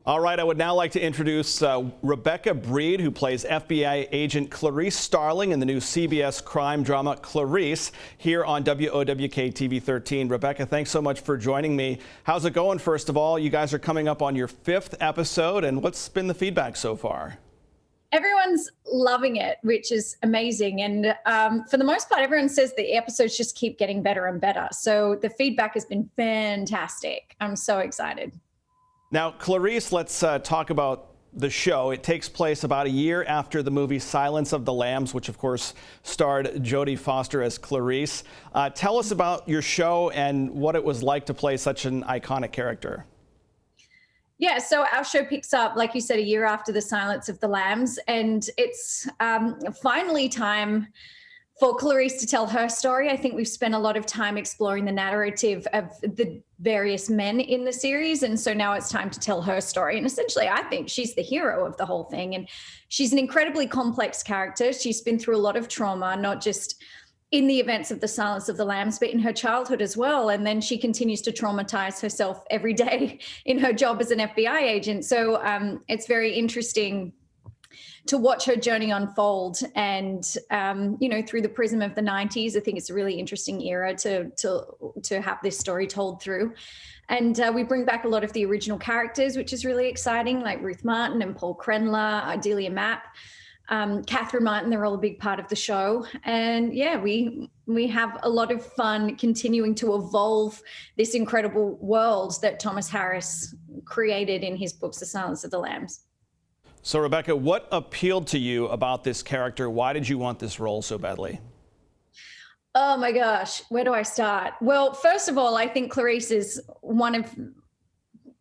All right, I would now like to introduce Rebecca Breed, who plays FBI agent Clarice Starling in the new CBS crime drama Clarice here on WOWK TV 13. Rebecca, thanks so much for joining me. How's it going, first of all? You guys are coming up on your 5th episode, and what's been the feedback so far? Everyone's loving it, which is amazing. And for the most part, everyone says the episodes just keep getting better and better. So the feedback has been fantastic. I'm so excited. Now, Clarice, let's talk about the show. It takes place about a year after the movie Silence of the Lambs, which of course starred Jodie Foster as Clarice. Tell us about your show and what it was like to play such an iconic character. Yeah, so our show picks up, like you said, a year after the Silence of the Lambs, and it's finally time for Clarice to tell her story. I think we've spent a lot of time exploring the narrative of the various men in the series, and so now it's time to tell her story. And essentially, I think she's the hero of the whole thing, and she's an incredibly complex character. She's been through a lot of trauma, not just in the events of the Silence of the Lambs, but in her childhood as well. And then she continues to traumatize herself every day in her job as an FBI agent. So it's very interesting to watch her journey unfold. And, through the prism of the 90s, I think it's a really interesting era to have this story told through. And we bring back a lot of the original characters, which is really exciting, like Ruth Martin and Paul Krenler, Delia Mapp, Catherine Martin. They're all a big part of the show. And yeah, we have a lot of fun continuing to evolve this incredible world that Thomas Harris created in his books, The Silence of the Lambs. So, Rebecca, what appealed to you about this character? Why did you want this role so badly? Oh my gosh, where do I start? Well, first of all, I think Clarice is one of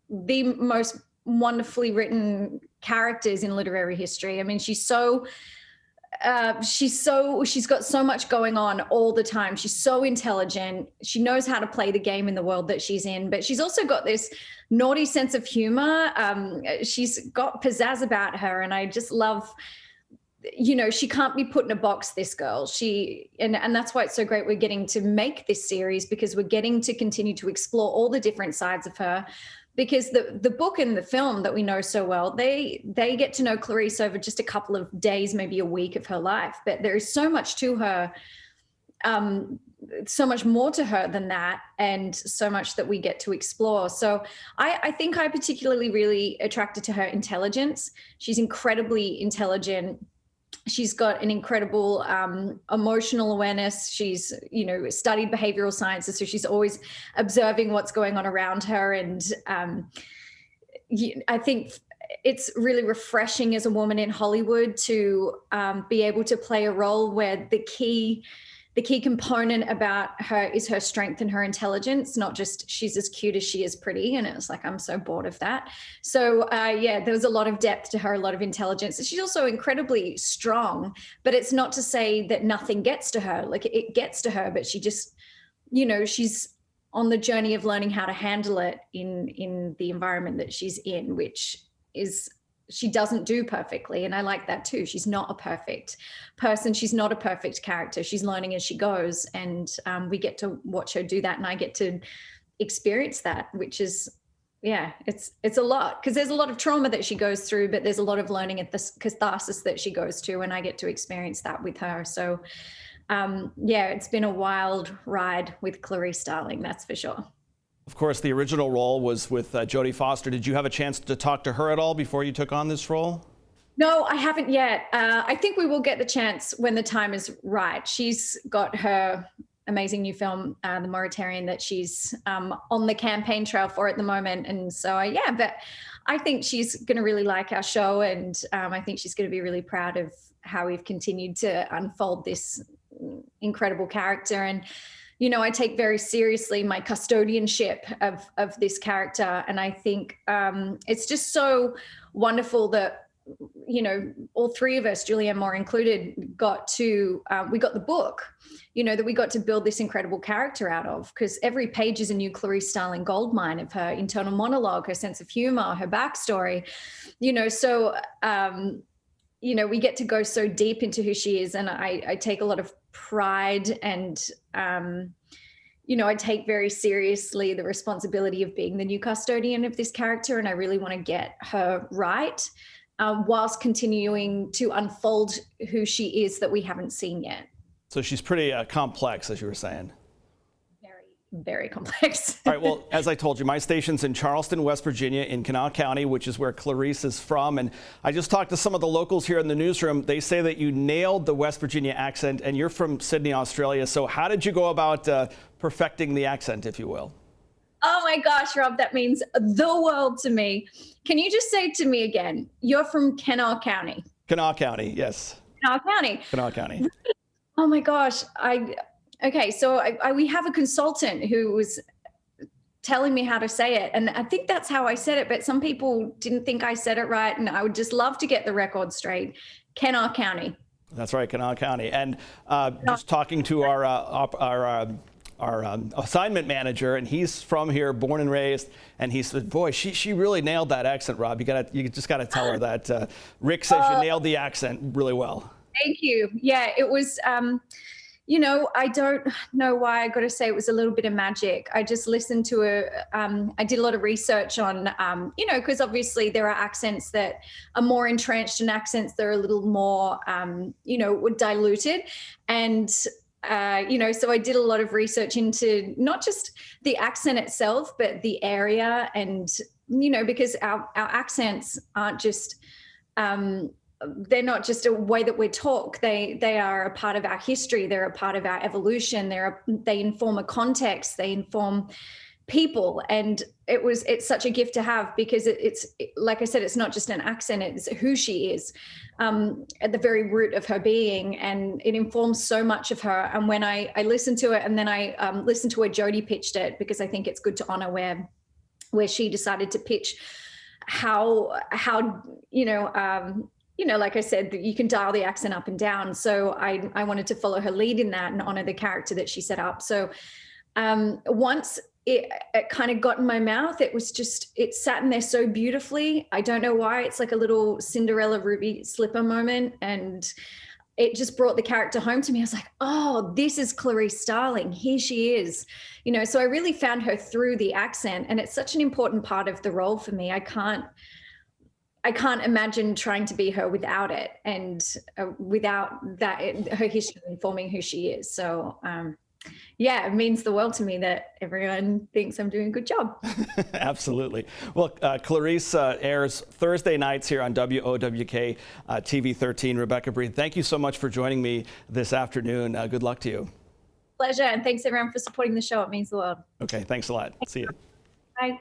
the most wonderfully written characters in literary history. I mean, she's got so much going on all the time. She's so intelligent. She knows how to play the game in the world that she's in, but she's also got this naughty sense of humor. She's got pizzazz about her, and I just love, she can't be put in a box, this girl. And that's why it's so great we're getting to make this series, because we're getting to continue to explore all the different sides of her. Because the book and the film that we know so well, they get to know Clarice over just a couple of days, maybe a week of her life. But there is so much to her, so much more to her than that, and so much that we get to explore. So I think I particularly really attracted to her intelligence. She's incredibly intelligent. She's got an incredible emotional awareness. She's, studied behavioral sciences, so she's always observing what's going on around her. And I think it's really refreshing as a woman in Hollywood to be able to play a role where the key component about her is her strength and her intelligence, not just she's as cute as she is pretty. And it was like, I'm so bored of that. So there was a lot of depth to her, a lot of intelligence. She's also incredibly strong, but it's not to say that nothing gets to her. Like, it gets to her, but she just, she's on the journey of learning how to handle it in the environment that she's in, which is, she doesn't do perfectly. And I like that too. She's not a perfect person. She's not a perfect character. She's learning as she goes. And we get to watch her do that. And I get to experience that, which is, it's a lot, because there's a lot of trauma that she goes through, but there's a lot of learning at the catharsis that she goes to. And I get to experience that with her. So it's been a wild ride with Clarice Starling, that's for sure. Of course, the original role was with Jodie Foster. Did you have a chance to talk to her at all before you took on this role? No, I haven't yet. I think we will get the chance when the time is right. She's got her amazing new film, The Mauritanian, that she's on the campaign trail for at the moment. And so, but I think she's going to really like our show. And I think she's going to be really proud of how we've continued to unfold this incredible character. And I take very seriously my custodianship of this character. And I think it's just so wonderful that, all three of us, Julianne Moore included, we got the book, that we got to build this incredible character out of, because every page is a new Clarice Starling goldmine of her internal monologue, her sense of humor, her backstory, so we get to go so deep into who she is. And I take a lot of pride and, I take very seriously the responsibility of being the new custodian of this character, and I really want to get her right, whilst continuing to unfold who she is that we haven't seen yet. So she's pretty complex, as you were saying. Very, very complex. All right, well, as I told you, my station's in Charleston, West Virginia, in Kanawha County, which is where Clarice is from. And I just talked to some of the locals here in the newsroom. They say that you nailed the West Virginia accent, and you're from Sydney, Australia. So how did you go about perfecting the accent, if you will? Oh my gosh, Rob, that means the world to me. Can you just say to me again, you're from Kanawha County? Kanawha County, yes. Kanawha County. Kanawha County. Oh my gosh. Okay, so we have a consultant who was telling me how to say it, and I think that's how I said it, but some people didn't think I said it right, and I would just love to get the record straight. Kanawha County. That's right, Kanawha County. And just talking to our assignment manager, and he's from here, born and raised, and he said, boy, she really nailed that accent, Rob. You just got to tell her that Rick says you nailed the accent really well. Thank you. Yeah, it was, I don't know why I got to say it was a little bit of magic. I just listened to I did a lot of research on, because obviously there are accents that are more entrenched and accents that are a little more, diluted. And, so I did a lot of research into not just the accent itself, but the area and, because our accents aren't just, they're not just a way that we talk. They are a part of our history. They're a part of our evolution. They inform a context. They inform people. And it's such a gift to have, because it's like I said, it's not just an accent. It's who she is at the very root of her being, and it informs so much of her. And when I listened to it, and then I listened to where Jodie pitched it, because I think it's good to honor where she decided to pitch how like I said, you can dial the accent up and down. So I wanted to follow her lead in that and honor the character that she set up. So once it kind of got in my mouth, it sat in there so beautifully. I don't know why. It's like a little Cinderella ruby slipper moment. And it just brought the character home to me. I was like, oh, this is Clarice Starling. Here she is. So I really found her through the accent. And it's such an important part of the role for me. I can't imagine trying to be her without it, and without that, her history informing who she is. So, it means the world to me that everyone thinks I'm doing a good job. Absolutely. Well, Clarice airs Thursday nights here on WOWK TV 13. Rebecca Breed, thank you so much for joining me this afternoon. Good luck to you. Pleasure, and thanks everyone for supporting the show. It means the world. Okay, thanks a lot. See you. Bye.